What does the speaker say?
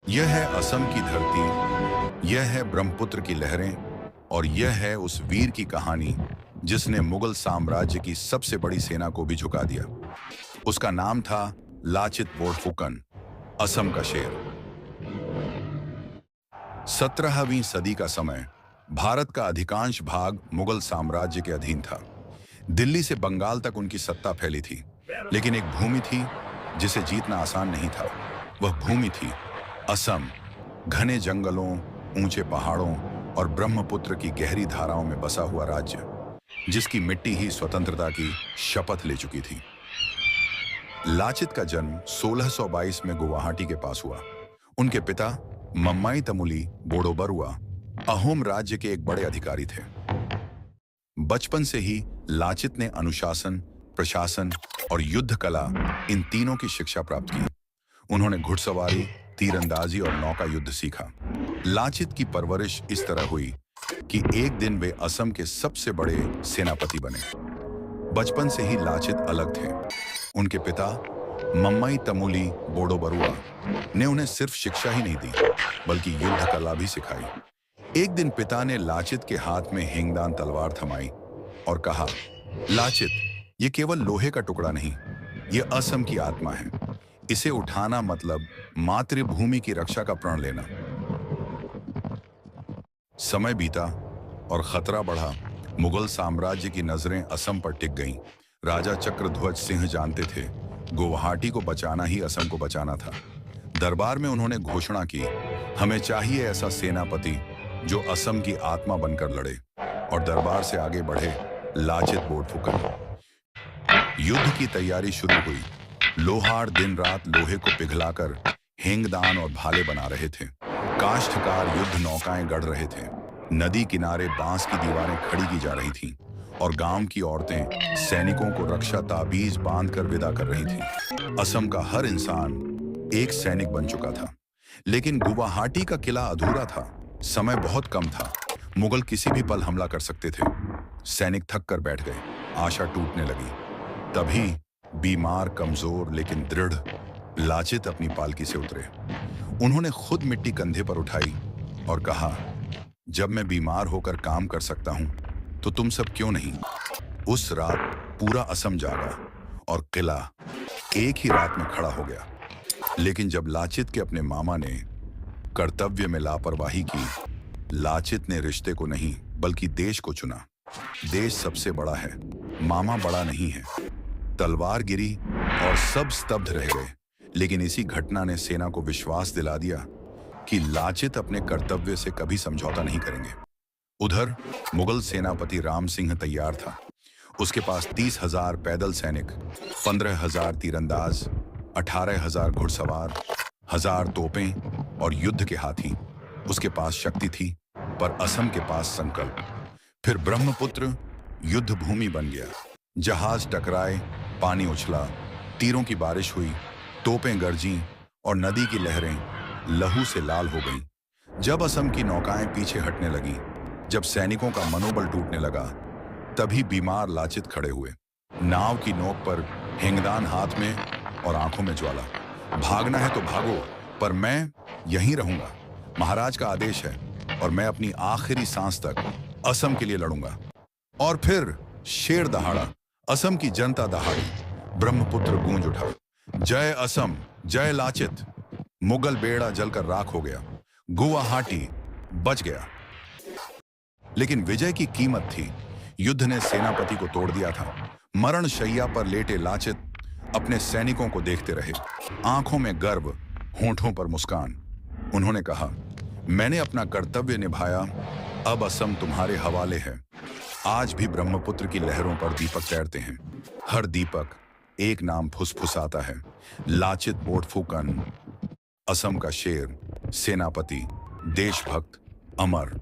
यह है असम की धरती, यह है ब्रह्मपुत्र की लहरें और यह है उस वीर की कहानी जिसने मुगल साम्राज्य की सबसे बड़ी सेना को भी झुका दिया। उसका नाम था लाचित बोरफुकन, असम का शेर। 17वीं सदी का समय भारत का अधिकांश भाग मुगल साम्राज्य के अधीन था। दिल्ली से बंगाल तक उनकी सत्ता फैली थी, लेकिन एक भूमि थी जिसे जीतना आसान नहीं था। वह भूमि थी असम। घने जंगलों, ऊंचे पहाड़ों और ब्रह्मपुत्र की गहरी धाराओं में बसा हुआ राज्य, जिसकी मिट्टी ही स्वतंत्रता की शपथ ले चुकी थी। लाचित का जन्म 1622 में गुवाहाटी के पास हुआ। उनके पिता मम्माई तमुली बोडोबरुआ अहोम राज्य के एक बड़े अधिकारी थे। बचपन से ही लाचित ने अनुशासन, प्रशासन और युद्ध कला, इन तीनों की शिक्षा प्राप्त की। उन्होंने घुड़सवारी, तीरंदाजी और नौका युद्ध सीखा। लाचित की परवरिश इस तरह हुई कि एक दिन वे असम के सबसे बड़े सेनापति बने। बचपन से ही लाचित अलग थे। उनके पिता मम्माई तमुली बोडोबरुआ ने उन्हें सिर्फ शिक्षा ही नहीं दी, बल्कि युद्ध कला भी सिखाई। एक दिन पिता ने लाचित के हाथ में हेंगदान तलवार थमाई और कहा, लाचित, ये केवल लोहे का टुकड़ा नहीं, ये असम की आत्मा है। इसे उठाना मतलब मातृभूमि की रक्षा का प्रण लेना। समय बीता और खतरा बढ़ा। मुगल साम्राज्य की नजरें असम पर टिक गईं। राजा चक्रध्वज सिंह जानते थे, गुवाहाटी को बचाना ही असम को बचाना था। दरबार में उन्होंने घोषणा की, हमें चाहिए ऐसा सेनापति जो असम की आत्मा बनकर लड़े। और दरबार से आगे बढ़े लाचित बोरफुकन। युद्ध की तैयारी शुरू हुई। लोहार दिन रात लोहे को पिघलाकर हेंगदान और भाले बना रहे थे। काष्ठकार युद्ध नौकाएं गढ़ रहे थे। नदी किनारे बांस की दीवारें खड़ी की जा रही थीं और गांव की औरतें सैनिकों को रक्षा ताबीज बांधकर विदा कर रही थीं। असम का हर इंसान एक सैनिक बन चुका था, लेकिन गुवाहाटी का किला अधूरा था। समय बहुत कम था। मुगल किसी भी पल हमला कर सकते थे। सैनिक थक कर बैठ गए, आशा टूटने लगी। तभी बीमार, कमजोर लेकिन दृढ़ लाचित अपनी पालकी से उतरे। उन्होंने खुद मिट्टी कंधे पर उठाई और कहा, जब मैं बीमार होकर काम कर सकता हूं, तो तुम सब क्यों नहीं? उस रात पूरा असम जागा और किला एक ही रात में खड़ा हो गया। लेकिन जब लाचित के अपने मामा ने कर्तव्य में लापरवाही की, लाचित ने रिश्ते को नहीं बल्कि देश को चुना। देश सबसे बड़ा है, मामा बड़ा नहीं है। तलवार गिरी और सब स्तब्ध रह गए। लेकिन इसी घटना ने सेना को विश्वास दिला दिया कि लाचित अपने कर्तव्य से कभी समझौता नहीं करेंगे। उधर मुगल सेनापति राम सिंह तैयार था। उसके पास 30,000 पैदल सैनिक, 15,000 तीरंदाज, 18,000 घुड़सवार, 1000 तोपें और युद्ध के हाथी। उसके पास शक्ति थी, पर असम के पास संकल्प। फिर ब्रह्मपुत्र युद्ध भूमि बन गया। जहाज टकराए, पानी उछला, तीरों की बारिश हुई, तोपें गरजीं और नदी की लहरें लहू से लाल हो गईं। जब असम की नौकाएं पीछे हटने लगीं, जब सैनिकों का मनोबल टूटने लगा, तभी बीमार लाचित खड़े हुए। नाव की नोक पर हेंगदान हाथ में और आंखों में ज्वाला। भागना है तो भागो, पर मैं यहीं रहूंगा। महाराज का आदेश है और मैं अपनी आखिरी सांस तक असम के लिए लड़ूंगा। और फिर शेर दहाड़ा, असम की जनता दहाड़ी, ब्रह्मपुत्र गूंज उठा। जय असम, जय लाचित। मुगल बेड़ा जलकर राख हो गया। गुवाहाटी बच गया। लेकिन विजय की कीमत थी। युद्ध ने सेनापति को तोड़ दिया था। मरण शैया पर लेटे लाचित अपने सैनिकों को देखते रहे, आंखों में गर्व, होंठों पर मुस्कान। उन्होंने कहा, मैंने अपना कर्तव्य निभाया, अब असम तुम्हारे हवाले है। आज भी ब्रह्मपुत्र की लहरों पर दीपक तैरते हैं। हर दीपक एक नाम फुसफुसाता है, लाचित बोरफुकन, असम का शेर, सेनापति, देशभक्त, अमर।